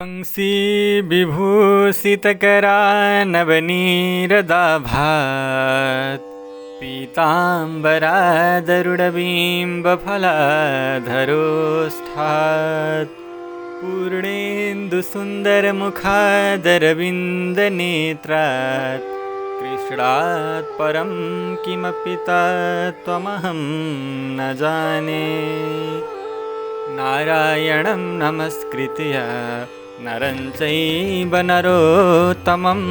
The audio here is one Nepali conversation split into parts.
वंशी विभूषितकरा नवनीरदाभात् पीताम्बरादरुडबिम्बफलाधरोष्ठात् पूर्णेन्दुसुन्दरमुखादरविन्दनेत्रात् कृष्णात् परं किमपि तत्त्वमहं न जाने। नारायणं नमस्कृत्य नरं चैव नरोत्तमं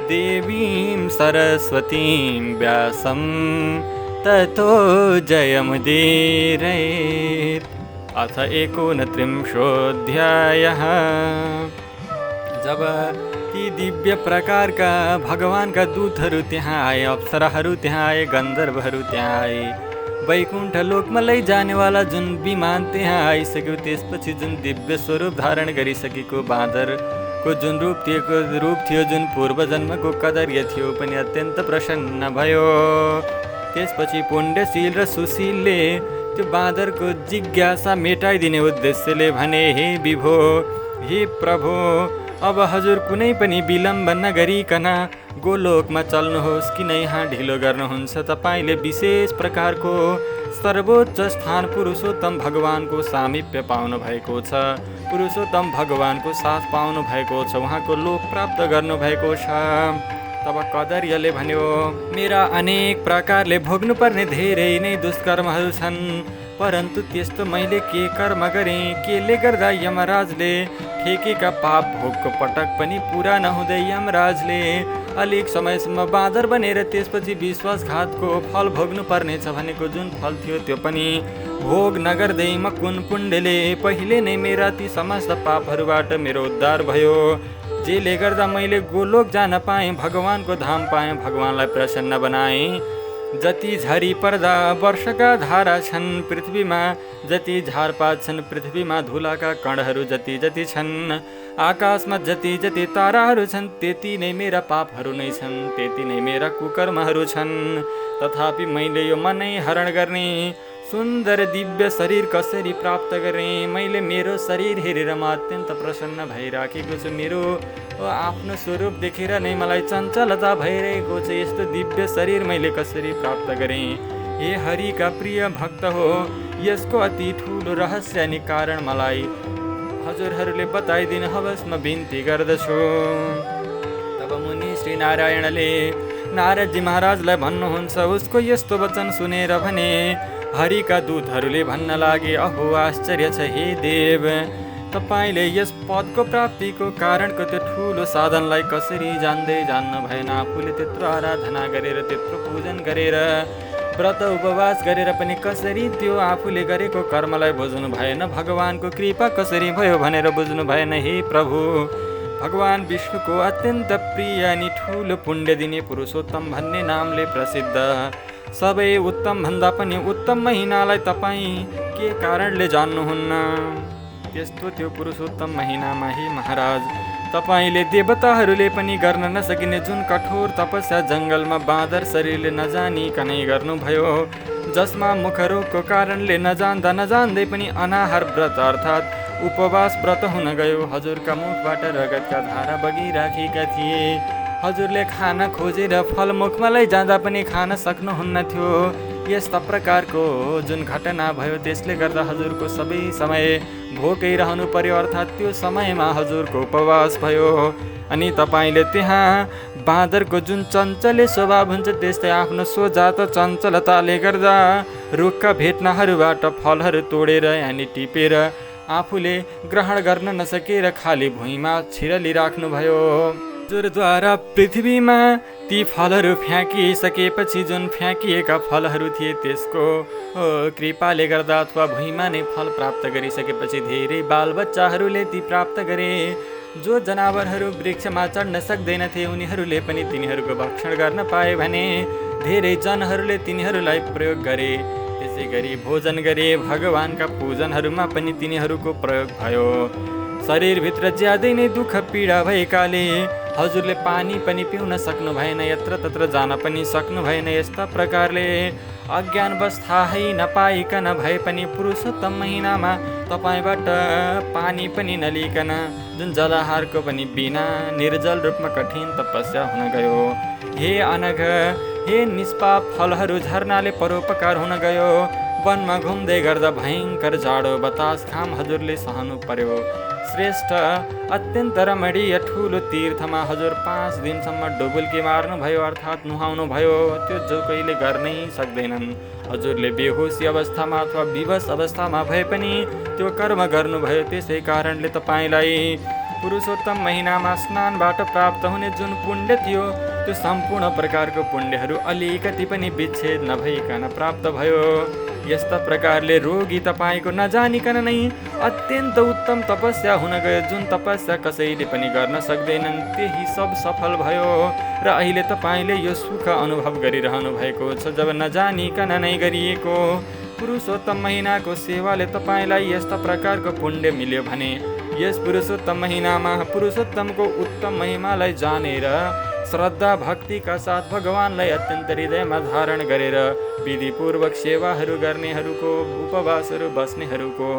देवीं सरस्वतीं व्यासं ततो जयमुदीरयेत्। अथ 29वाध्यायः। जब ती दिव्य प्रकार का भगवान का दूतहरू त्यहाँ आए, अप्सराहरू त्यहाँ आए, गन्धर्वहरू त्यहाँ आए, वैकुण्ठ लोकमा लैजानेवाला जुन विमान त्यहाँ आइसक्यो, त्यसपछि जुन दिव्य स्वरूप धारण गरिसकेको बाँदरको जुन रूप थियो, जुन पूर्व जन्मको कदर्य थियो पनि अत्यन्त प्रसन्न भयो। त्यसपछि पुण्यशील र सुशीलले त्यो बाँदरको जिज्ञासा मेटाइदिने उद्देश्यले भने, हे विभो, हे प्रभु, अब हजुर कुनै पनि विलम्ब नगरिकन गोलोकमा चल्नुहोस्, किन यहाँ ढिलो गर्नुहुन्छ? तपाईँले विशेष प्रकारको सर्वोच्च स्थान पुरुषोत्तम भगवानको सामिप्य पाउनु भएको छ, पुरुषोत्तम भगवानको साथ पाउनु भएको छ, उहाँको लोक प्राप्त गर्नुभएको छ। तब कदर्यले भन्यो, मेरा अनेक प्रकारले भोग्नुपर्ने धेरै नै दुष्कर्महरू छन्, परन्तु त्यस्तो मैले के कर्म गरेँ? केले गर्दा यमराजले ठेकेका पाप भोगको पटक पनि पुरा नहुँदै यमराजले अलिक समयसम्म बाँदर बनेर त्यसपछि विश्वासघातको फल भोग्नु पर्नेछ भनेको जुन फल थियो त्यो पनि भोग नगर्दै मकुन पुण्यले पहिले नै मेरा ती समस्त पापहरूबाट मेरो उद्धार भयो, जेले गर्दा मैले गोलोक जान पाएँ, भगवानको धाम पाएँ, भगवानलाई प्रसन्न बनाएँ। जति झरी पर्दा वर्षका धारा छन् पृथ्वीमा, जति झारपात छन् पृथ्वीमा, धुलाका कणहरू जति जति छन्, आकाशमा जति जति ताराहरू छन्, त्यति नै मेरा पापहरू नै छन्, त्यति नै मेरा कुकर्महरू छन्। तथापि मैले यो मनै हरण गर्ने सुन्दर दिव्य शरीर कसरी प्राप्त गरेँ? मैले मेरो शरीर हेरेर म अत्यन्त प्रसन्न भइराखेको छु, मेरो आफ्नो स्वरूप देखेर नै मलाई चञ्चलता भइरहेको छ। यस्तो दिव्य शरीर मैले कसरी प्राप्त गरेँ? हे हरिका प्रिय भक्त हो, यसको अति ठुलो रहस्य अनि कारण मलाई हजुरहरूले बताइदिनु हवस्, म बिन्ती गर्दछु। तब मुनि श्री नारायणले नारदजी महाराजलाई भन्नुहुन्छ, उसको यस्तो वचन सुनेर भने हरिका दूतहरूले भन्न लागे, अहो आश्चर्य छ हे देव, तपाईँले यस पदको प्राप्तिको कारणको त्यो ठुलो साधनलाई कसरी जान्नु भएन? आफूले त्यत्रो आराधना गरेर, त्यत्रो पूजन गरेर, व्रत उपवास गरेर पनि कसरी त्यो आफूले गरेको कर्मलाई बुझ्नु भएन? भगवानको कृपा कसरी भयो भनेर बुझ्नु भएन? हे प्रभु, भगवान विष्णुको अत्यन्त प्रिय अनि ठुलो पुण्य दिने पुरुषोत्तम भन्ने नामले प्रसिद्ध सबै उत्तम भन्दा पनि उत्तम महिनालाई तपाईँ के कारणले जान्नुहुन्न? त्यस्तो त्यो पुरुषोत्तम महिनामा हे महाराज, तपाईँले देवताहरूले पनि गर्न नसकिने जुन कठोर तपस्या जङ्गलमा बाँदर शरीरले नजानिकनै गर्नुभयो, जसमा मुखरोगको कारणले नजान्दै पनि अनाहार व्रत अर्थात् उपवास व्रत हुन गयो। हजुरका मुखबाट रगतका धारा बगिराखेका थिए, हजुरले खाना खोजेर फल मुखमा लैजाँदा पनि खान सक्नुहुन्न थियो। यस्ता प्रकारको जुन घटना भयो त्यसले गर्दा हजुरको सबै समय भोकै रहनु पर्यो, अर्थात् त्यो समयमा हजुरको उपवास भयो। अनि तपाईँले त्यहाँ बाँदरको जुन चञ्चले स्वभाव हुन्छ त्यस्तै आफ्नो स्वजात चञ्चलताले गर्दा रुखका भेट्नाहरूबाट फलहरू तोडेर अनि टिपेर आफूले ग्रहण गर्न नसकेर खाली भुइँमा छिरलिराख्नुभयो। हजुरद्वारा पृथ्वीमा ती फलहरू फ्याँकिसकेपछि जुन फ्याँकिएका फलहरू थिए त्यसको कृपाले गर्दा अथवा भुइँमा नै फल प्राप्त गरिसकेपछि धेरै बालबच्चाहरूले ती प्राप्त गरे। जो जनावरहरू वृक्षमा चढ्न सक्दैनथे उनीहरूले पनि तिनीहरूको भक्षण गर्न पाए भने धेरै जनहरूले तिनीहरूलाई प्रयोग गरे। त्यसै गरी भोजन गरे, भगवानका पूजनहरूमा पनि तिनीहरूको प्रयोग भयो। शरीरभित्र ज्यादै नै दुःख पीडा भएकाले हजुरले पानी पनि पिउन सक्नु भएन, यत्र तत्र जान पनि सक्नु भएन। यस्ता प्रकारले अज्ञानवश थाहै नपाइकन भए पनि पुरुषोत्तम महिनामा तपाईँबाट पानी पनि नलिकन जुन जलाहारको पनि बिना निर्जल रूपमा कठिन तपस्या हुन गयो। हे अनघ, हे निष्पाप फलहरू झर्नाले परोपकार हुन गयो। वनमा घुम्दै गर्दा भयङ्कर जाडो बतास घाम हजुरले सहनु पर्यो। श्रेष्ठ अत्यन्त रमणीय ठुलो तीर्थमा हजुर 5 दिनसम्म डुबुल्की मार्नुभयो अर्थात् नुहाउनु भयो। त्यो जो कहिले गर्नै सक्दैनन्। हजुरले बेहोसी अवस्थामा अथवा विवश अवस्थामा भए पनि त्यो कर्म गर्नुभयो। त्यसै कारणले तपाईँलाई पुरुषोत्तम महिनामा स्नानबाट प्राप्त हुने जुन पुण्य थियो त्यो सम्पूर्ण प्रकारको पुण्यहरू अलिकति पनि विच्छेद नभइकन प्राप्त भयो। यस्ता प्रकारले रोगी तपाईँको नजानिकन नै अत्यन्त उत्तम तपस्या हुन गयो। जुन तपस्या कसैले पनि गर्न सक्दैनन् त्यही सब सफल भयो र अहिले तपाईँले यो सुख अनुभव गरिरहनु भएको छ जब नजानिकन नै गरिएको पुरुषोत्तम महिनाको सेवाले तपाईँलाई यस्ता प्रकारको पुण्य मिल्यो भने यस पुरुषोत्तम महिनामा पुरुषोत्तमको उत्तम महिमालाई जानेर श्रद्धा भक्तिका साथ भगवानलाई अत्यन्त हृदयमा धारण गरेर विधिपूर्वक सेवाहरू गर्नेहरूको, उपवासहरू बस्नेहरूको,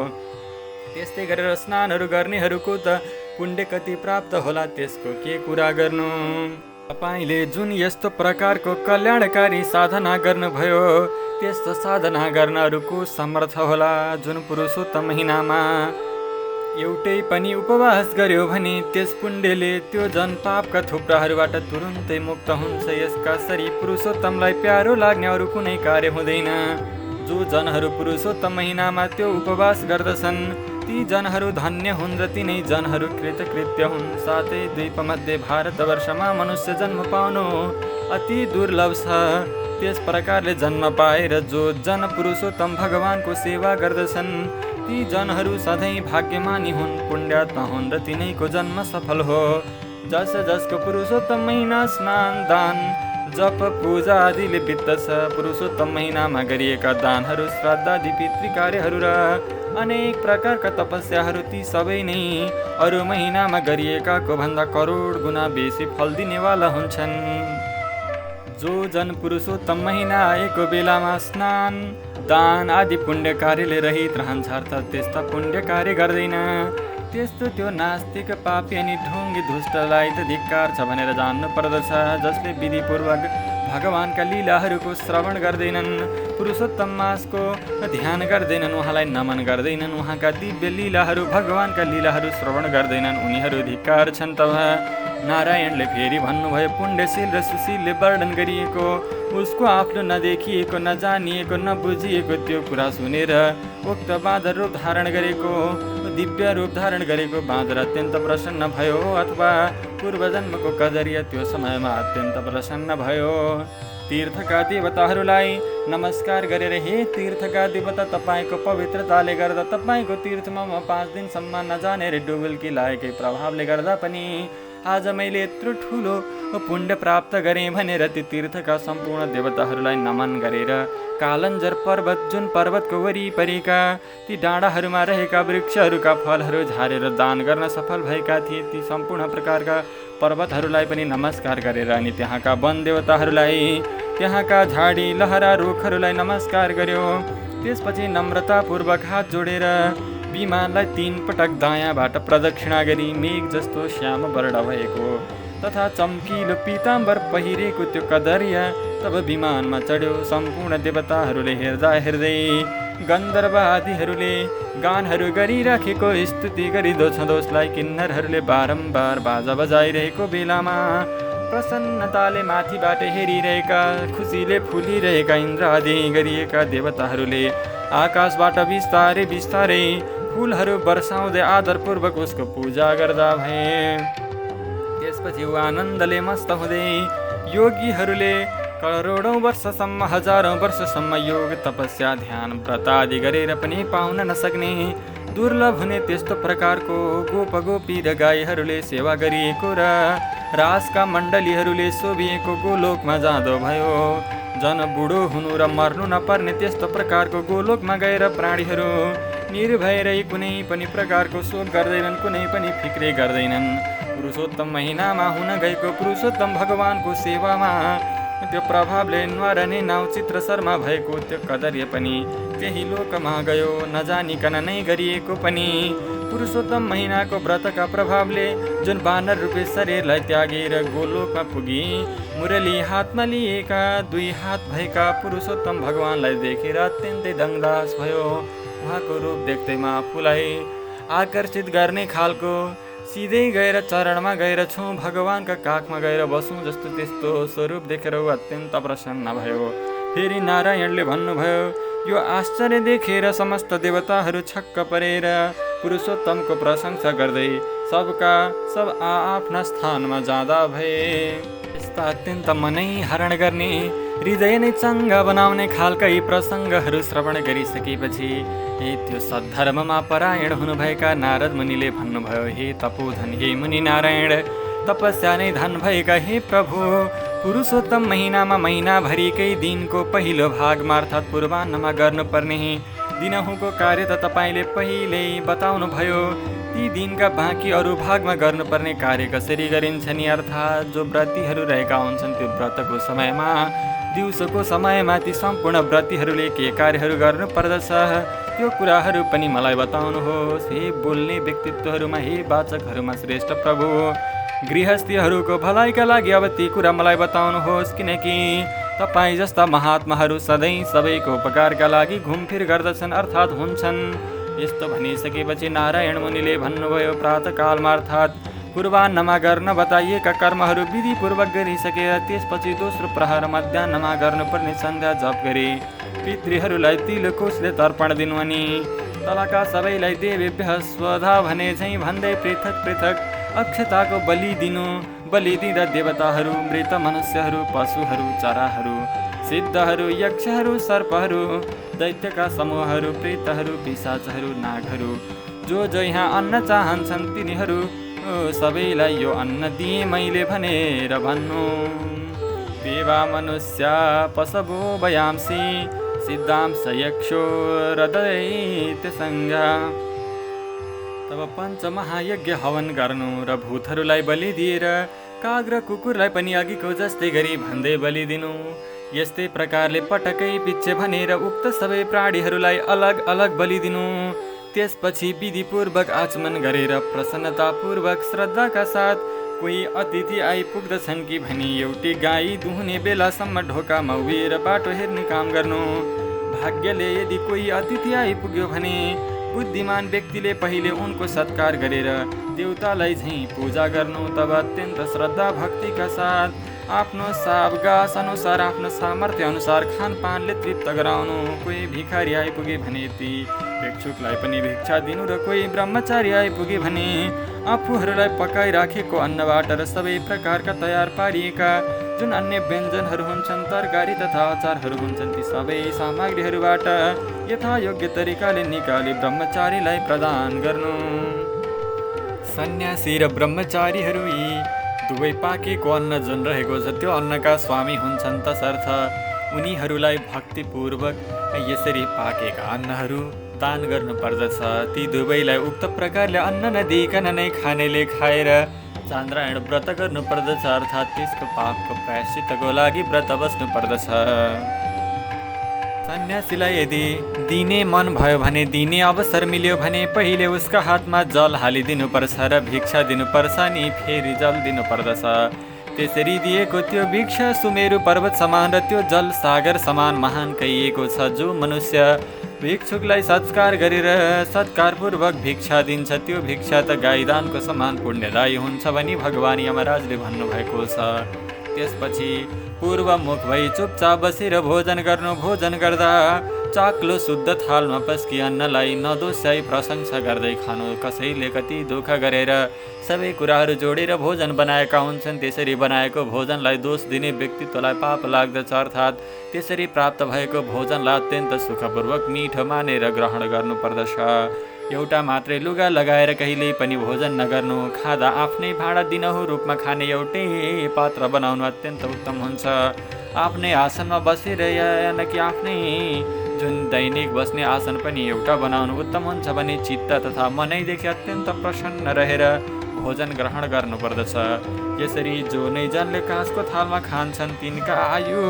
त्यस्तै गरेर स्नानहरू गर्नेहरूको त पुण्य कति प्राप्त होला त्यसको के कुरा गर्नु। तपाईँले जुन यस्तो प्रकारको कल्याणकारी साधना गर्नुभयो त्यस्तो साधना गर्नहरूको समर्थ होला। जुन पुरुषोत्तम महिनामा एउटै पनि उपवास गर्यो भने त्यस पुण्यले त्यो जन पापका थुप्राहरूबाट तुरुन्तै मुक्त हुन्छ। यसका सरी पुरुषोत्तमलाई प्यारो लाग्ने अरू कुनै कार्य हुँदैन। जो जनहरू पुरुषोत्तम महिनामा त्यो उपवास गर्दछन् ती जनहरू धन्य हुन् र तिनै जनहरू कृतकृत्य हुन्। साथै द्वीपमध्ये भारतवर्षमा मनुष्य जन्म पाउनु अति दुर्लभ छ। त्यस प्रकारले जन्म पाएर जो जन पुरुषोत्तम भगवानको सेवा गर्दछन् ती जनहरू सधैँ भाग्यमानी हुन्, पुण्यात्मा हुन् र तिनैको जन्म सफल हो। जसको पुरुषोत्तम महिना स्नान, दान, जप, पूजा आदिले बित्दछ। पुरुषोत्तम महिनामा गरिएका दानहरू, श्राद्धादि पितृकार्यहरू र अनेक प्रकारका तपस्याहरू ती सबै नै अरू महिनामा गरिएकाको भन्दा करोड गुणा बेसी फल दिनेवाला हुन्छन्। जो जन पुरुषोत्तम महिना आएको बेलामा स्नान, दान आदि पुण्य कार्यले रहित रहन्छ अर्थात् त्यस्ता पुण्य कार्य गर्दैन त्यस्तो त्यो नास्तिक, पापी अनि ढोङ्गी दुष्टलाई त धिक्कार छ भनेर जान्नु पर्दछ। जसले विधिपूर्वक भगवानका लीलाहरूको श्रवण गर्दैनन्, पुरुषोत्तम मासको ध्यान गर्दैनन्, उहाँलाई नमन गर्दैनन्, उहाँका दिव्य लीलाहरू भगवानका लीलाहरू श्रवण गर्दैनन्, उनीहरू धिक्कार छन्। तब नारायणले फेरि भन्नुभयो, पुण्यशील र सुशीलले वर्णन गरिएको उसको आफ्नो नदेखिएको, नजानिएको, नबुझिएको त्यो कुरा सुनेर उक्त बाँदर रूप धारण गरेको, दिव्य रूप धारण गरेको बाँदर अत्यन्त प्रसन्न भयो अथवा पूर्वजन्मको कदरिया त्यो समयमा अत्यन्त प्रसन्न भयो। तीर्थका देवताहरूलाई नमस्कार गरेर, हे तीर्थका देवता, तपाईँको पवित्रताले गर्दा तपाईँको तीर्थमा म 5 दिनसम्म नजानेर डुबुल्की लागेकै प्रभावले गर्दा पनि आज मैले यत्रो ठुलो पुण्य प्राप्त गरेँ भनेर ती तीर्थका सम्पूर्ण देवताहरूलाई नमन गरेर कालञ्जर पर्वत, जुन पर्वतको वरिपरिका ती डाँडाहरूमा रहेका वृक्षहरूका फलहरू झारेर दान गर्न सफल भएका थिए ती सम्पूर्ण प्रकारका पर्वतहरूलाई पनि नमस्कार गरेर अनि त्यहाँका वन देवताहरूलाई, त्यहाँका झाडी लहरा रुखहरूलाई नमस्कार गर्यो। त्यसपछि नम्रतापूर्वक हात जोडेर विमानलाई 3 पटक दायाँबाट प्रदक्षिणा गरी मेघ जस्तो श्याम वर्ण भएको तथा चम्किलो पीताम्बर पहिरेको त्यो कदरिया तब विमानमा चढ्यो। सम्पूर्ण देवताहरूले हेर्दा हेर्दै गन्धर्व आदिहरूले गानहरू गरिराखेको स्तुति गरिदो छँदोसलाई किन्नरहरूले बारम्बार बाजा बजाइरहेको बेलामा प्रसन्नताले माथिबाट हेरिरहेका, खुसीले फुलिरहेका इन्द्र आदि गरिएका देवताहरूले आकाशबाट बिस्तारै बिस्तारै फुलहरू वर्षाउँदै आदरपूर्वक उसको पूजा गर्दा भए। त्यसपछि ऊ आनन्दले मस्त हुँदै योगीहरूले करोडौँ वर्षसम्म, हजारौँ वर्षसम्म योग, तपस्या, ध्यान, व्रत आदि गरेर पनि पाउन नसक्ने दुर्लभ हुने त्यस्तो प्रकारको गोप गोपी र गाईहरूले सेवा गरिएको र राजका मण्डलीहरूले शोभिएको गोलोकमा जाँदो भयो। जन बुढो हुनु र मर्नु नपर्ने त्यस्तो प्रकारको गोलोकमा गएर प्राणीहरू निर्भय रही कुनै पनि प्रकारको शोक गर्दैनन्, कुनै पनि फिक्रे गर्दैनन्। पुरुषोत्तम महिनामा हुन गएको पुरुषोत्तम भगवानको सेवामा त्यो प्रभावले न्वारने नाउँ चित्र शर्मा भएको त्यो कदर्य पनि त्यही लोकमा गयो नजानिकन नै गरिएको पनि। पुरुषोत्तम महिनाको व्रतका प्रभावले जुन वानर रूपी शरीरलाई त्यागेर गोलोकमा पुगी मुरली हातमा लिएका 2 हात भएका पुरुषोत्तम भगवानलाई देखेर अत्यन्तै दङ्गदास भयो। उहाँको रूप देख्दैमा आफूलाई आकर्षित गर्ने खालको सिधै गएर चरणमा गएर छौँ, भगवानका काखमा गएर बसौँ जस्तो त्यस्तो स्वरूप देखेर ऊ अत्यन्त प्रसन्न भयो। फेरि नारायणले भन्नुभयो, यो आश्चर्य देखेर समस्त देवताहरू छक्क परेर पुरुषोत्तमको प्रशंसा गर्दै सब आफ्ना स्थानमा जाँदा भए। यस्ता अत्यन्त मनै हरण गर्ने हृदय नै चङ्गा बनाउने खालका यी प्रसङ्गहरू श्रवण गरिसकेपछि त्यो सद्धर्ममा परायण हुनुभएका नारद मुनिले भन्नुभयो, हे तपोधन, हे मुनि नारायण, तपस्या नै धन भएका हे प्रभु, पुरुषोत्तम महिनामा महिनाभरिकै दिनको पहिलो भागमा अर्थात् पूर्वान्नमा गर्नुपर्ने दिनहुँको कार्य त तपाईँले पहिल्यै बताउनु भयो। ती दिनका बाँकी अरू भागमा गर्नुपर्ने कार्य कसरी गरिन्छ नि? अर्थात् जो व्रतीहरू रहेका हुन्छन् त्यो व्रतको समयमा दिउँसोको समयमा ती सम्पूर्ण व्रतीहरूले के कार्यहरू गर्नुपर्दछ त्यो कुराहरू पनि मलाई बताउनुहोस्। हे बोल्ने व्यक्तित्वहरूमा, हे वाचकहरूमा श्रेष्ठ प्रभु, गृहस्थीहरूको भलाइका लागि अब ती कुरा मलाई बताउनुहोस्, किनकि तपाईँ जस्ता महात्माहरू सधैँ सबैको उपकारका लागि घुमफिर गर्दछन् अर्थात् हुन्छन्। यस्तो भनिसकेपछि नारायण मुनिले भन्नुभयो, प्रातःकालमा अर्थात् पूर्वान्नमा गर्न बताइएका कर्महरू विधिपूर्वक गरिसकेर त्यसपछि दोस्रो प्रहर मध्यान्हमा गर्नुपर्ने सन्ध्या जप गरी पितृहरूलाई तिलकोषले तर्पण दिनु अनि तलका सबैलाई देवेभ्यः स्वधा भने झैँ भन्दै पृथक पृथक अक्षताको बलि दिनु। बलि दिँदा देवताहरू, मृत मनुष्यहरू, पशुहरू, चराहरू, सिद्धहरू, यक्षहरू, सर्पहरू, दैत्यका समूहहरू, प्रेतहरू, पिशाचहरू, नागहरू, जो यहाँ अन्न चाहन्छन् तिनीहरू सबैलाई यो अन्न दिए मैले भनेर भन्नु। देवा मनुष्या पशवो वयांसी सिद्धांश यक्षो हृदयैत्यसङ्गा। तब पञ्चमहायज्ञ हवन गर्नु र भूतहरूलाई बलि दिएर काग र कुकुरलाई पनि अघिको जस्तै गरी भन्दै बलि दिनु। यस्तै प्रकारले पटकै पिच्छे भनेर उक्त सबै प्राणीहरूलाई अलग अलग बलि दिनु। त्यसपछि विधिपूर्वक आचमन गरेर प्रसन्नतापूर्वक श्रद्धाका साथ कोही अतिथि आइपुग्दछन् कि भनी एउटी गाई दुहुने बेलासम्म ढोकामा उभिएर बाटो हेर्ने काम गर्नु। भाग्यले यदि कोही अतिथि आइपुग्यो भने बुद्धिमान व्यक्तिले पहिले उनको सत्कार गरेर देवतालाई झैँ पूजा गर्नु। तब अत्यन्त श्रद्धा भक्तिका साथ आफ्नो सावगास अनुसार आफ्नो सामर्थ्य अनुसार खानपानले तृप्त गराउनु। कोही भिखारी आइपुगे भने ती भिक्षुकलाई पनि भिक्षा दिनु र कोही ब्रह्मचारी आइपुगे भने आफूहरूलाई पकाइराखेको अन्नबाट र सबै प्रकारका तयार पारिएका जुन अन्य व्यञ्जनहरू हुन्छन्, तरकारी तथा अचारहरू हुन्छन्, ती सबै सामग्रीहरूबाट यथायोग्य तरिकाले निकाली ब्रह्मचारीलाई प्रदान गर्नु। सन्यासी र ब्रह्मचारीहरू यी दुवै पाकेको अन्न जुन रहेको छ त्यो अन्नका स्वामी हुन्छन्, तसर्थ उनीहरूलाई भक्तिपूर्वक यसरी पाकेका अन्नहरू दान गर्नुपर्दछ। ती दुवैलाई उक्त प्रकारले अन्न नदिइकन नै खानेले खाएर चान्द्रायण व्रत गर्नुपर्दछ, अर्थात् त्यसको पापको प्रायश्चितको लागि व्रत बस्नुपर्दछ। सन्यासीलाई यदि दिने मन भयो भने, दिने अवसर मिल्यो भने पहिले उसका हातमा जल हालिदिनुपर्छ र भिक्षा दिनुपर्छ अनि फेरि जल दिनुपर्दछ। त्यसरी दिएको त्यो भिक्षा सुमेरु पर्वत समान र त्यो जल सागर समान महान कहिएको छ। जो मनुष्य भिक्षुकलाई सत्कार गरेर सत्कारपूर्वक भिक्षा दिन्छ त्यो भिक्षा त गाईदानको समान पुण्यदायी हुन्छ भनी भगवान यमराजले भन्नुभएको छ। त्यसपछि पूर्वमुख भई चुपचाप बसेर भोजन गर्नु। भोजन गर्दा चाक्लो शुद्ध थालमा पस्की अन्नलाई नदोष्याई प्रशंसा गर्दै खानु। कसैले कति दुःख गरेर सबै कुराहरू जोडेर भोजन बनाएका हुन्छन्, त्यसरी बनाएको भोजनलाई दोष दिने व्यक्तित्वलाई पाप लाग्दछ, अर्थात् त्यसरी प्राप्त भएको भोजनलाई अत्यन्त सुखपूर्वक मिठो मानेर ग्रहण गर्नुपर्दछ। एउटा मात्रै लुगा लगाएर कहिल्यै पनि भोजन नगर्नु। खाँदा आफ्नै भाँडा दिनहुँ रूपमा खाने एउटै पात्र बनाउनु अत्यन्त उत्तम हुन्छ। आफ्नै आसनमा बसेर या कि आफ्नै जुन दैनिक बस्ने आसन पनि एउटा बनाउनु उत्तम हुन्छ भने चित्त तथा मनैदेखि अत्यन्त प्रसन्न रहेर भोजन ग्रहण गर्नुपर्दछ। यसरी जो नै जनले काँसको थालमा खान्छन् तिनका आयु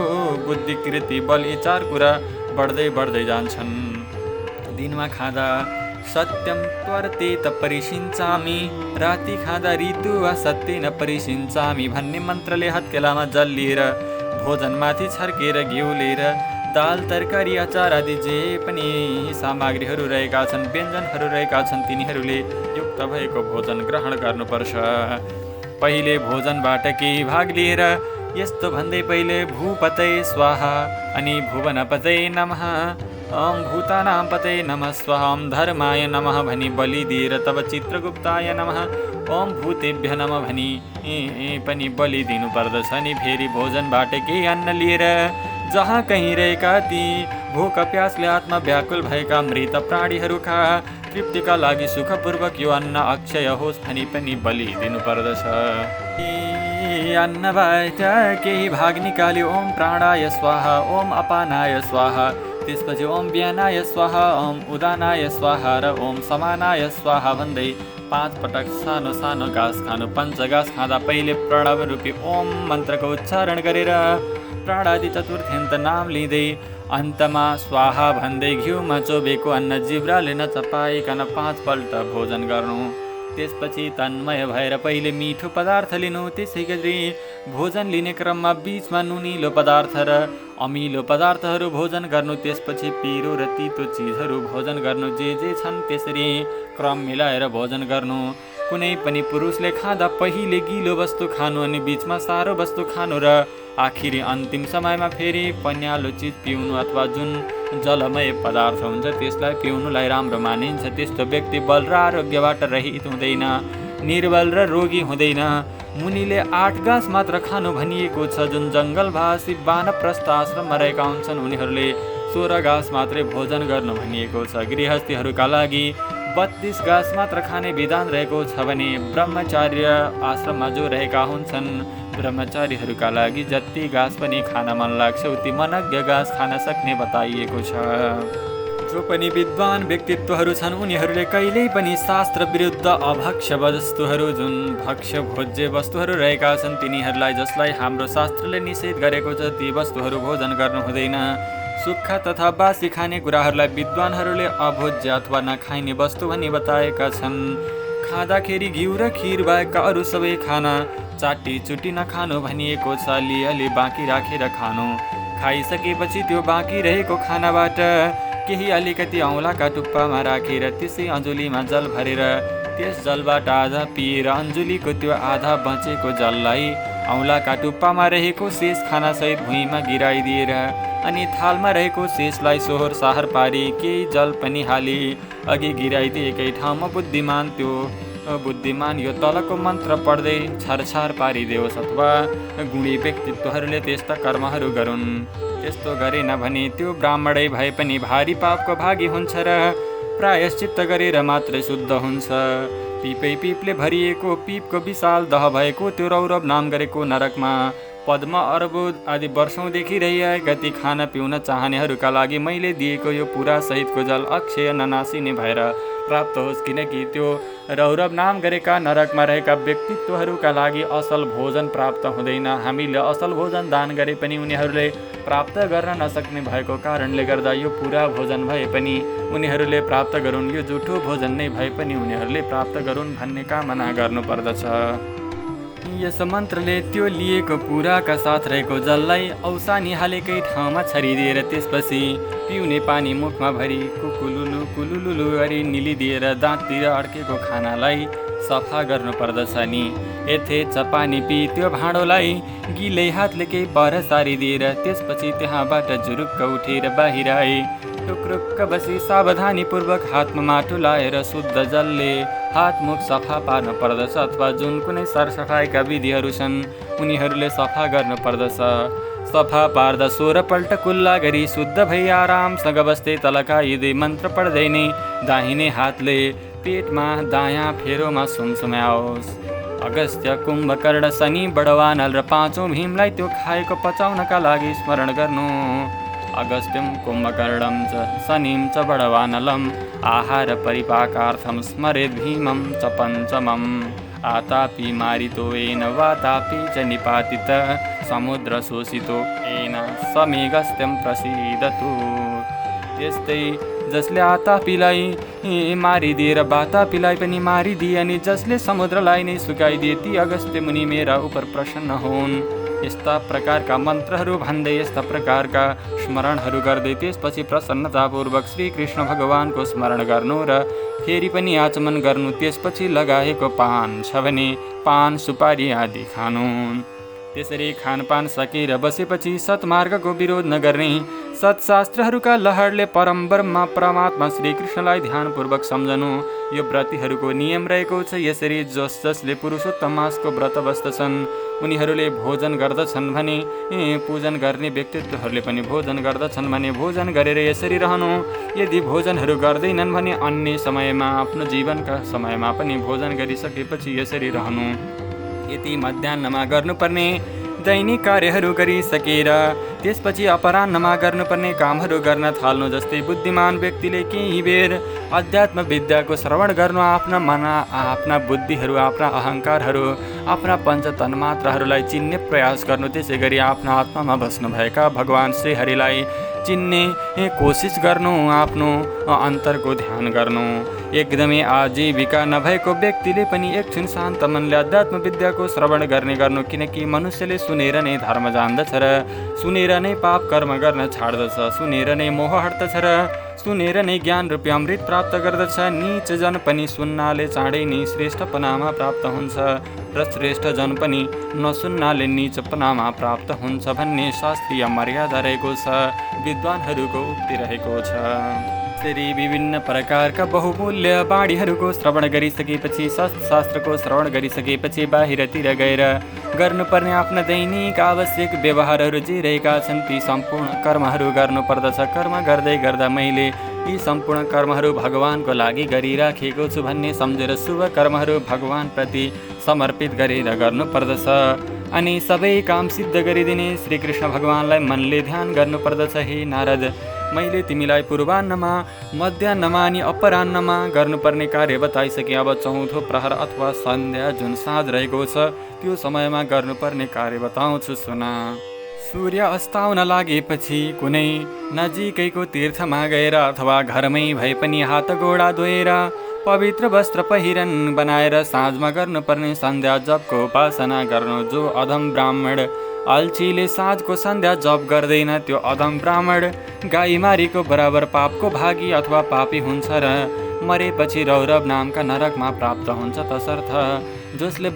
बुद्धि कृति बल यी 4 कुरा बढ्दै बढ्दै जान्छन्। दिनमा खाँदा सत्यम त्वरतेत परिसिञ्चामि, राति खाँदा ऋतु वा सत्येन परिसिञ्चामि भन्ने मन्त्रले हत्केलामा जल लिएर भोजनमाथि छर्केर घिउ लिएर दाल तरकारी अचार आदि जे पनि सामग्रीहरू रहेका छन् व्यञ्जनहरू रहेका छन् तिनीहरूले युक्त भएको भोजन ग्रहण गर्नुपर्छ। पहिले भोजनबाट केही भाग लिएर यस्तो भन्दै पहिले भूपतये स्वाहा अनि भुवनपतये नमः, ओम भूतानां पतये नमः स्वाहा, ओम धर्माय नमः भनी बलि दिएर तब चित्रगुप्ताय नमः, ओम भूतेभ्य नमः भनी पनि बलि दिनुपर्दछ। अनि फेरि भोजनबाट केही अन्न लिएर जहाँ कहीँ रहेका ती भोक प्यासले आत्मा व्याकुल भएका मृत प्राणीहरूका तृप्तिका लागि सुखपूर्वक यो अन्न अक्षय होस् भनी पनि बलि दिनुपर्दछ। अन्नबाट केही भाग निकाल्यो ओम प्राणाय स्वाहा, ओम अपानाय स्वाहा, त्यसपछि ओम व्यानाय स्वाहा, ओम उदानाय स्वाहा र ओम समानाय स्वाहा भन्दै 5 पटक सानो सानो घाँस खानु। पञ्चघाँस खाँदा पहिले प्रणव रूपी ओम मन्त्रको उच्चारण गरेर प्राणादि चतुर्थ्यन्त नाम लिँदै अन्तमा स्वाहा भन्दै घिउमा चोबेको अन्न जिब्राले नचपाइकन 5 पल्ट भोजन गर्नु। त्यसपछि तन्मय भएर पहिले मिठो पदार्थ लिनु, त्यसै गरी भोजन लिने क्रममा बीचमा नुनिलो पदार्थ र अमिलो पदार्थहरू भोजन गर्नु, त्यसपछि पिरो र तितो चिजहरू भोजन गर्नु। जे जे छन् त्यसरी क्रम मिलाएर भोजन गर्नु। कुनै पनि पुरुषले खाँदा पहिले गिलो वस्तु खानु अनि बीचमा सारो वस्तु खानु र आखिरी अन्तिम समयमा फेरि पन्यालो चिज पिउनु अथवा जुन जलमय पदार्थ हुन्छ त्यसलाई पिउनुलाई राम्रो मानिन्छ। त्यस्तो व्यक्ति बल र आरोग्यबाट रहित हुँदैन, निर्बल र रोगी हुँदैन। मुनिले 8 घाँस मात्र खानु भनिएको छ। जुन जङ्गलवासी वानप्रस्थ आश्रममा रहेका हुन्छन् उनीहरूले 16 घाँस मात्रै भोजन गर्नु भनिएको छ। गृहस्थीहरूका लागि 32 घाँस मात्र खाने विधान रहेको छ भने ब्रह्मचार्य आश्रममा जो रहेका हुन्छन् ब्रह्मचारीहरूका लागि जति घाँस पनि खान मन लाग्छ उति मनज्ञ घाँस खान सक्ने बताइएको छ। जो पनि विद्वान व्यक्तित्वहरू छन् उनीहरूले कहिल्यै पनि शास्त्र विरुद्ध अभक्ष्य वस्तुहरू जुन भक्ष्य भोज्य वस्तुहरू रहेका छन् तिनीहरूलाई जसलाई हाम्रो शास्त्रले निषेध गरेको छ ती वस्तुहरू भोजन गर्नु हुँदैन। सुक्खा तथा बासी खाने कुराहरूलाई विद्वानहरूले अभोज्य अथवा नखाइने वस्तु भनी बताएका छन्। खाँदाखेरि घिउ र खिर बाहेकका अरू सबै खाना चाटी चुटी नखानु भनिएको छ। अलिअलि बाँकी राखेर खानु। खाइसकेपछि त्यो बाँकी रहेको खानाबाट केही अलिकति औँलाका टुप्पामा राखेर त्यसै अञ्जुलीमा जल भरेर त्यस जलबाट आधा पिएर अञ्जुलीको त्यो आधा बचेको जललाई औँलाका टुप्पामा रहेको शेष खानासहित भुइँमा गिराइदिएर अनि थालमा रहेको शेषलाई सोहोर साहर पारी केही जल पनि हाली अघि गिराइदिएकै ठाउँमा बुद्धिमान यो तलको मन्त्र पढ्दै छरछार पारिदेओस् अथवा गुणी व्यक्तित्वहरूले त्यस्ता कर्महरू गरून्। त्यस्तो गरेन भने त्यो ब्राह्मणै भए पनि भारी पापको भागी हुन्छ र प्रायश्चित्त गरेर मात्रै शुद्ध हुन्छ। पिपले भरिएको पिपको विशाल दह भएको त्यो रौरव नाम गरेको नरकमा पद्म अर्बुद आदि वर्षौँदेखि रहिआएका ती खान पिउन चाहनेहरूका लागि मैले दिएको यो पुरा सहितको जल अक्षय ननासिने भएर प्राप्त होस्। किनकि त्यो रौरव नाम गरेका नरकमा रहेका व्यक्तित्वहरूका लागि असल भोजन प्राप्त हुँदैन। हामीले असल भोजन दान गरे पनि उनीहरूले प्राप्त गर्न नसक्ने भएको कारणले गर्दा यो पुरा भोजन भए पनि उनीहरूले प्राप्त गरून्, यो जुठो भोजन नै भए पनि उनीहरूले प्राप्त गरून् भन्ने कामना गर्नुपर्दछ। यस मन्त्रले त्यो लिएको पुराका साथ रहेको जललाई औसानी हालेकै ठाउँमा छरिदिएर त्यसपछि पिउने पानी मुखमा भरी कुलुलुलु गरी निलिदिएर दाँततिर अड्केको खानालाई सफा गर्नुपर्दछ नि। यथेच पानी पी त्यो भाँडोलाई गिलै हातले केही पर सारिदिएर त्यसपछि त्यहाँबाट जुरुक्क उठेर बाहिर आए। टुक्रुक्क बसी सावधानीपूर्वक हातमा माटो लाएर शुद्ध जलले हात मुख सफा पार्नु पर्दछ अथवा जुन कुनै सरसफाइका विधिहरू छन् उनीहरूले सफा गर्नुपर्दछ। सफा पार्दा 16 पल्ट कुल्ला गरी शुद्ध भई आरामसँग बस्दै तलकाइँदै मन्त्र पढ्दै नै दाहिने हातले पेटमा दायाँ फेरोमा सुमसुम्याओस्। अगस्त्य कुम्भकर्ण शनि बडवानल र 5औं भीमलाई त्यो खाएको पचाउनका लागि स्मरण गर्नु। अगस्त्यं कुम्भकर्णं च शनिं च बडवानलम् आहार परिपाकार्थं स्मरेद् भीमं च पञ्चमम्। आतापि मारितो येन वातापि च निपातितः समुद्र शोषितो येन समेघस्त्यं प्रसीदतु। त्यस्तै जसले आतापीलाई मारिदिए र वातापीलाई पनि मारिदिए अनि जसले समुद्रलाई नै सुकाइदिए ती अगस्त्य मुनि मेरा उप प्रसन्न हुन्। यस्ता प्रकारका मन्त्रहरू भन्दै यस्ता प्रकारका स्मरणहरू गर्दै त्यसपछि प्रसन्नतापूर्वक श्रीकृष्ण भगवानको स्मरण गर्नु र फेरि पनि आचमन गर्नु। त्यसपछि लगाएको पान छ भने पान सुपारी आदि खानु। त्यसरी खानपान सकेर बसेपछि सत्मार्गको विरोध नगर्ने, सत्शास्त्रहरूका लहरले परम ब्रह्म परमात्मा श्रीकृष्णलाई ध्यानपूर्वक सम्झनु यो व्रतीहरूको नियम रहेको छ। यसरी जसले पुरुषोत्तम मासको व्रत बस्दछन् उनीहरूले भोजन गर्दछन् भने पूजन गर्ने व्यक्तित्वहरूले पनि भोजन गर्दछन् भने भोजन गरेर यसरी रहनु। यदि भोजनहरू गर्दैनन् भने अन्य समयमा आफ्नो जीवनका समयमा पनि भोजन गरिसकेपछि यसरी रहनु। यति मध्याह्नमा गर्नुपर्ने दैनिक कार्यहरू गरिसकेर त्यसपछि अपराह्नमा गर्नुपर्ने कामहरू गर्न थाल्नु। जस्तै बुद्धिमान व्यक्तिले केही बेर अध्यात्म विद्याको श्रवण गर्नु, आफ्ना मन, आफ्ना बुद्धिहरू, आफ्ना अहङ्कारहरू, आफ्ना पञ्च तन्मात्राहरूलाई चिन्ने प्रयास गर्नु। त्यसै गरी आफ्ना आत्मामा बस्नुभएका भगवान् श्रीहरिलाई चिन्ने कोसिस गर्नु, आफ्नो अन्तरको ध्यान गर्नु। एकदमै आजीविका नभएको व्यक्तिले पनि एकछिन शान्त मनले अध्यात्म विद्याको श्रवण गर्ने गर्नु। किनकि मनुष्यले सुनेर नै धर्म जान्दछ र सुनेर नै पाप कर्म गर्न छाड्दछ, सुनेर नै मोह हट्दछ र सुनेर नै ज्ञान रूपी अमृत प्राप्त गर्दछ। नीच जन पनि सुन्नाले चाँडै नै श्रेष्ठपनामा प्राप्त हुन्छ र श्रेष्ठ जन पनि नसुन्नाले नीचपनामा प्राप्त हुन्छ भन्ने शास्त्रीय मर्यादा रहेको छ, विद्वानहरूको उक्ति रहेको छ। त्यसरी विभिन्न प्रकारका बहुमूल्य वाणीहरूको श्रवण गरिसकेपछि, शास्त्रको श्रवण गरिसकेपछि बाहिरतिर गएर गर्नुपर्ने आफ्ना दैनिक आवश्यक व्यवहारहरू जे रहेका छन् ती सम्पूर्ण कर्महरू गर्नुपर्दछ। कर्म गर्दै गर्दा मैले यी सम्पूर्ण कर्महरू भगवानको लागि गरिराखेको छु भन्ने सम्झेर शुभ कर्महरू भगवानप्रति समर्पित गरेर गर्नुपर्दछ। अनि सबै काम सिद्ध गरिदिने श्रीकृष्ण भगवानलाई मनले ध्यान गर्नुपर्दछ। हे नारद, मैले तिमीलाई पूर्वान्नमा, मध्याह्नमा अनि अपराह्नमा गर्नुपर्ने कार्य बताइसकेँ। अब चौथो प्रहर अथवा सन्ध्या जुन साँझ रहेको छ त्यो समयमा गर्नुपर्ने कार्य बताउँछु, सुन। सूर्य अस्ताउन लागेपछि कुनै नजिकैको तीर्थमा गएर अथवा घरमै भए पनि हात गोडा धोएर पवित्र वस्त्र पहिरन बनाएर साँझमा गर्नुपर्ने सन्ध्या जपको उपासना गर्नु। जो अधम ब्राह्मण अल्छीले साँझको सन्ध्या जप गर्दैन त्यो अधम ब्राह्मण गाईमारीको बराबर पापको भागी अथवा पापी हुन्छ र मरेपछि रौरव नामका नरकमा प्राप्त हुन्छ। तसर्थ जसले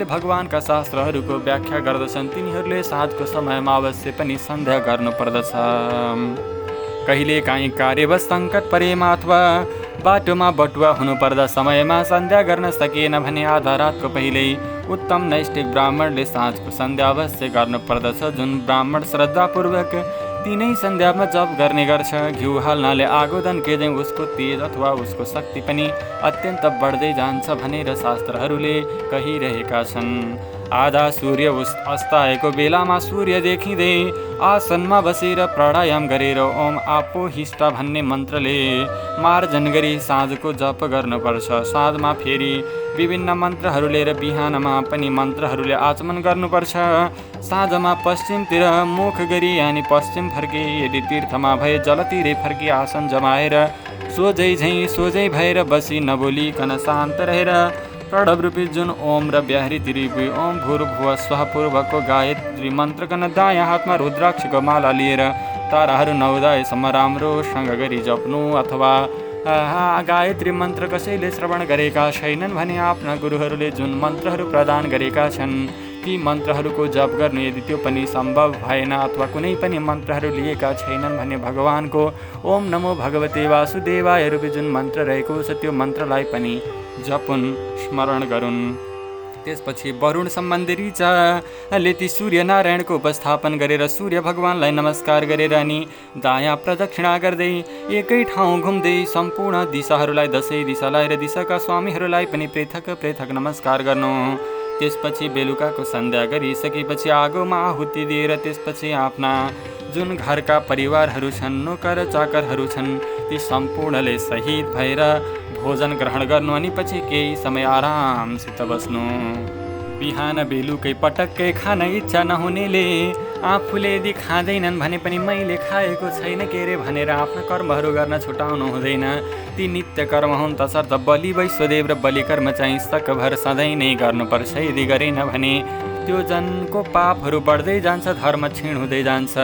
भगवानका शास्त्रहरूको व्याख्या गर्दछन् तिनीहरूले साँझको समयमा अवश्य पनि सन्ध्या गर्नुपर्दछ। कहिलेकाहीँ कार्यवश सङ्कट परेमा अथवा बाटोमा बटुवा हुनुपर्दा समयमा सन्ध्या गर्न सकिएन भने आधा रातको पहिल्यै उत्तम नैष्ठिक ब्राह्मणले साँझको सन्ध्या अवश्य गर्नुपर्दछ। जुन ब्राह्मण श्रद्धापूर्वक तिनै सन्ध्यामा जप गर्ने गर्छ, घिउ हाल्नाले आगो दन्केदै उसको तेज अथवा उसको शक्ति पनि अत्यन्त बढ्दै जान्छ भनेर शास्त्रहरूले कहिरहेका छन्। आधा सूर्य अस्ताएको बेलामा सूर्य देखिँदै आसनमा बसेर प्राणायाम गरेर ओम आपो हिष्टा भन्ने मन्त्रले मार्जन गरी साँझको जप गर्नुपर्छ। साँझमा फेरि विभिन्न मन्त्रहरू लिएर बिहानमा पनि मन्त्रहरूले आचमन गर्नुपर्छ। साँझमा पश्चिमतिर मुख गरी यानि पश्चिम फर्के, यदि तीर्थमा भए जलतिरै फर्की आसन जमाएर सोझै भएर बसी नबोलिकन शान्त रहेर प्रणव रूपी जुन ओम र ब्याहरी त्रिपुरी ओम भूर्भुवः स्वः पूर्वको गायत्री मन्त्रकन दायाँ हातमा रुद्राक्षको माला लिएर ताराहरू 9 दायसम्म राम्रोसँग गरी जप्नु। अथवा गायत्री मन्त्र कसैले श्रवण गरेका छैनन् भने आफ्ना गुरुहरूले जुन मन्त्रहरू प्रदान गरेका छन् ती मन्त्रहरूको जप गर्नु। यदि त्यो पनि सम्भव भएन अथवा कुनै पनि मन्त्रहरू लिएका छैनन् भने भगवानको ओम नमो भगवते वासुदेवाय रूपी जुन मन्त्र रहेको छ त्यो मन्त्रलाई पनि जपुन्, स्मरण गरून्। त्यसपछि वरुण सम्बन्धी ऋचाले ती सूर्यनारायणको उपस्थापन गरेर सूर्य भगवानलाई नमस्कार गरेर अनि दायाँ प्रदक्षिणा गर्दै एकै ठाउँ घुम्दै सम्पूर्ण दिशाहरूलाई दसैँ दिशालाई र दिशाका स्वामीहरूलाई पनि पृथक पृथक नमस्कार गर्नु। त्यसपछि बेलुकाको सन्ध्या गरिसकेपछि आगोमा आहुति दिएर त्यसपछि आफ्ना जुन घरका परिवारहरू छन्, नोकर चाकरहरू छन् ती सम्पूर्णले सहित भएर भोजन ग्रहण गर्नु अनि पछि केही समय आरामसित बस्नु। बिहान बेलुकै पटक्कै खान इच्छा नहुनेले आफूले यदि खाँदैनन् भने पनि मैले खाएको छैन के रे भनेर आफ्ना कर्महरू गर्न छुटाउनु हुँदैन। ती नित्य कर्म हुन्, तसर्थ बलि वैश्वदेव र बलि कर्म चाहिँ सकभर सधैँ नै गर्नुपर्छ। यदि गरेन भने त्यो जनको पापहरू बढ्दै जान्छ, धर्म क्षीण हुँदै जान्छ।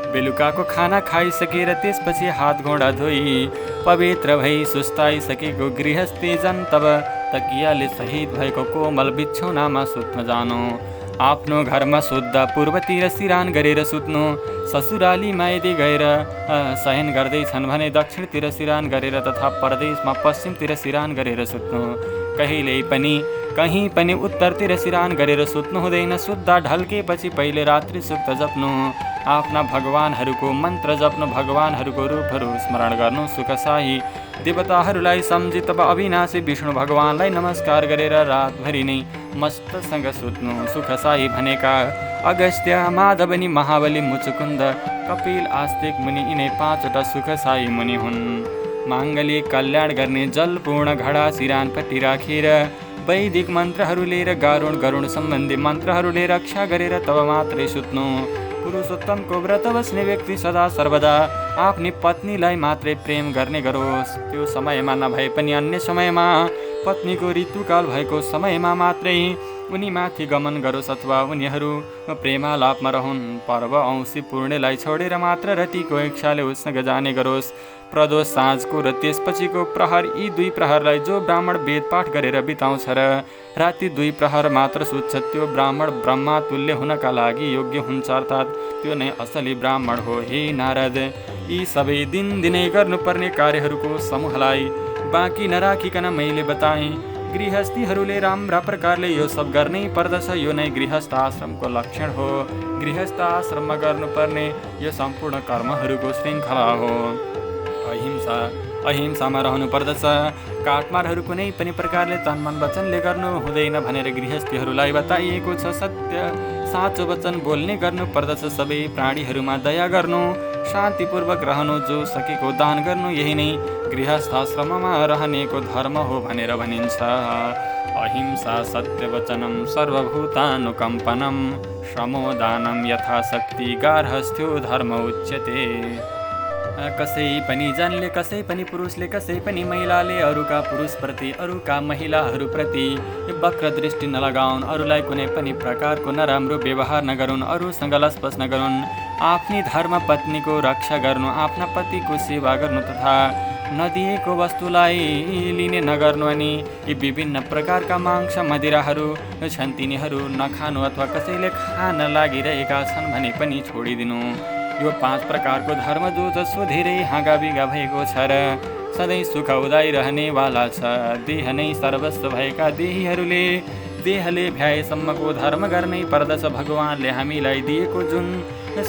बेलुकाको खाना खाइसकेर त्यसपछि हात घोडा धोई पवित्र भई सुस्ताइसकेको गृहस्थी जन तब तकियाले सहित भएको कोमल बिछौनामा सुत्न जानु। आफ्नो घरमा शुद्ध पूर्वतिर सिरान गरेर सुत्नु। ससुरालीमा यदि गएर शयन गर्दैछन् भने दक्षिणतिर सिरान गरेर तथा परदेशमा पश्चिमतिर सिरान गरेर सुत्नु। कहीँ पनि उत्तरतिर सिरान गरेर सुत्नु हुँदैन। शुद्ध ढल्केपछि पहिले रात्रि सुक्त जप्नु, आफ्ना भगवानहरूको मन्त्र जप्नु, भगवानहरूको रूपहरू स्मरण गर्नु। सुखशाही देवताहरूलाई सम्झी तब अविनाशी विष्णु भगवानलाई नमस्कार गरेर रातभरि नै मस्तसँग सुत्नु। सुखशाही भनेका अगस्त्य, माधवनी, महाबली, मुचुकुन्द, कपिल, आस्तिक मुनि यिनै 5वटा सुखशाही मुनि हुन्। माङ्गलिक कल्याण गर्ने जलपूर्ण घडा सिरानपट्टि राखेर वैदिक मन्त्रहरू लिएर गरुण सम्बन्धी मन्त्रहरूले रक्षा गरेर तब मात्रै सुत्नु। पुरुषोत्तमको व्रत बस्ने व्यक्ति सदा सर्वदा आफ्नी पत्नीलाई मात्रै प्रेम गर्ने गरोस्। त्यो समयमा नभए पनि अन्य समयमा पत्नीको ऋतुकाल भएको समयमा मात्रै उनीमाथि गमन गरोस् अथवा उनीहरू प्रेमालापमा रहन्। पर्व औँसी पूर्णेलाई छोडेर मात्र रतिको इच्छाले उसँग जाने गरोस्। प्रदोष साँझको र त्यसपछिको प्रहर, यी 2 प्रहरलाई जो ब्राह्मण वेद पाठ गरेर बिताउँछ र राति 2 प्रहर मात्र सुत्छ त्यो ब्राह्मण ब्रह्मा तुल्य हुनका लागि योग्य हुन्छ, अर्थात् त्यो नै असली ब्राह्मण हो। हे नारद, यी सबै दिनदिनै गर्नुपर्ने कार्यहरूको समूहलाई बाँकी नराखिकन मैले बताएँ। गृहस्थीहरूले राम्रा प्रकारले यो सब गर्नै पर्दछ। यो नै गृहस्थ आश्रमको लक्षण हो। गृहस्थ आश्रममा गर्नुपर्ने यो सम्पूर्ण कर्महरूको श्रृङ्खला हो। अहिंसामा रहनु पर्दछ। काटमारहरू कुनै पनि प्रकारले तन मन वचनले गर्नु हुँदैन भनेर गृहस्थीहरूलाई बताइएको छ। सत्य साँचो वचन बोल्ने गर्नु पर्दछ। सबै प्राणीहरूमा दया गर्नु, शान्तिपूर्वक रहनु, जो सकेको दान गर्नु, यही नै गृहस्थाश्रममा रहनेको धर्म हो भनेर भनिन्छ। अहिंसा सत्यवचनं सर्वभूतानुकम्पनं श्रमोदानं यथाशक्ति गार्हस्थ्यो धर्म उच्यते। कसै पनि जनले, कसै पनि पुरुषले, कसै पनि महिलाले अरूका पुरुषप्रति, अरूका महिलाहरूप्रति वक्र दृष्टि नलगाउन्। अरूलाई कुनै पनि प्रकारको नराम्रो व्यवहार नगरून्। अरूसँग लसपस नगरून्। आफ्नी धर्म पत्नीको रक्षा गर्नु, आफ्ना पतिको सेवा गर्नु तथा नदिएको वस्तुलाई लिने नगर्नु अनि यी विभिन्न प्रकारका मांस मदिराहरू छन् तिनीहरू नखानु अथवा कसैले खान लागिरहेका छन् भने पनि छोडिदिनु। यो 5 प्रकारको धर्म जो जसो धेरै हाँगाबिगा भएको छ र सधैँ सुख उदाइरहनेवाला छ। देह नै सर्वस्व भएका देहले भ्याएसम्मको धर्म गर्नै पर्दछ। भगवानले हामीलाई दिएको जुन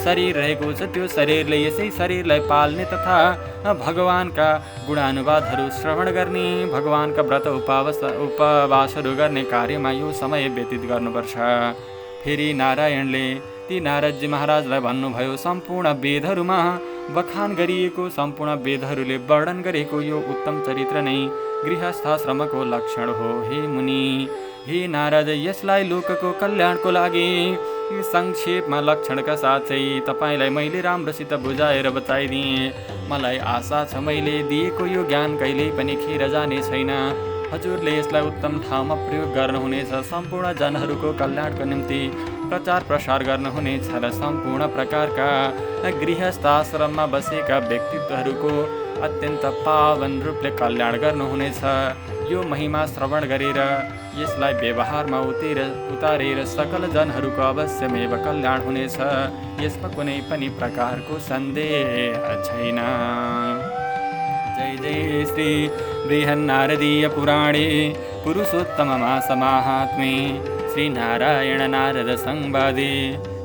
शरीर रहेको छ त्यो शरीरले यसै शरीरलाई पाल्ने तथा भगवानका गुणानुवादहरू श्रवण गर्ने, भगवानका व्रत उपवासहरू गर्ने कार्यमा यो समय व्यतीत गर्नुपर्छ। फेरि नारायणले ती नारदजी महाराजलाई भन्नुभयो, सम्पूर्ण वेदहरूमा बखान गरिएको, सम्पूर्ण वेदहरूले वर्णन गरेको यो उत्तम चरित्र नै गृहस्थाश्रमको लक्षण हो। हे मुनि, हे नारद, यसलाई लोकको कल्याणको लागि संक्षेपमा लक्षणका साथै तपाईँलाई मैले राम्रोसित बुझाएर बताइदिएँ। मलाई आशा छ मैले दिएको यो ज्ञान कहिल्यै पनि खेर जाने छैन। हजुरले यसलाई उत्तम ठाउँमा प्रयोग गर्नुहुनेछ। सम्पूर्ण जनहरूको कल्याणको निम्ति प्रचार प्रसार गर्नुहुनेछ र सम्पूर्ण प्रकारका गृहस्थाश्रममा बसेका व्यक्तित्वहरूको अत्यन्त पावन रूपले कल्याण गर्नुहुनेछ। यो महिमा श्रवण गरेर यसलाई व्यवहारमा उतारेर सकल जनहरूको अवश्यमेव कल्याण हुनेछ। यसमा कुनै पनि प्रकारको सन्देह छैन। जय जय श्री बृहन्नारदीय पुराणे पुरुषोत्तममास माहात्म्ये श्री नारायण नारद संवादे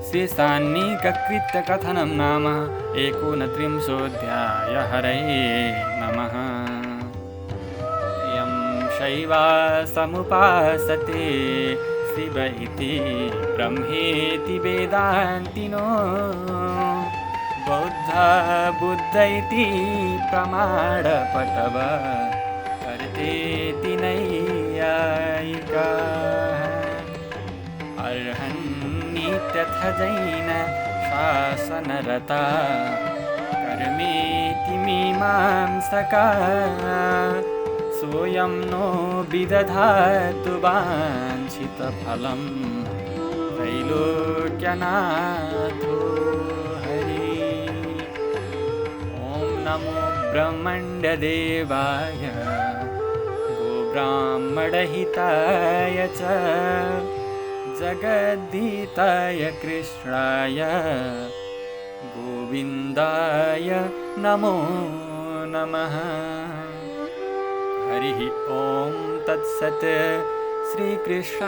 शेषान्निककृत्य कथनं नाम 39 हरये नमः। यं शैवा समुपासते शिव इति ब्रह्मेति वेदान्तिनो बौद्ध इति प्रमाणपटव करते चेति नैयायिकाः अर्हन्नित्यथ जैन शासनरता कर्मेति मीमांसकाः सोऽयं नो विदधातु वाञ्छितफलं त्रैलोक्यनाथो हरिः। ॐ नमो ब्रह्मण्डदेवाय गोब्राह्मणहिताय च जगद्धिताय कृष्णाय गोविन्दाय नमो नमः। हरिः ॐ तत्सत्। श्रीकृष्णार्पणमस्तु।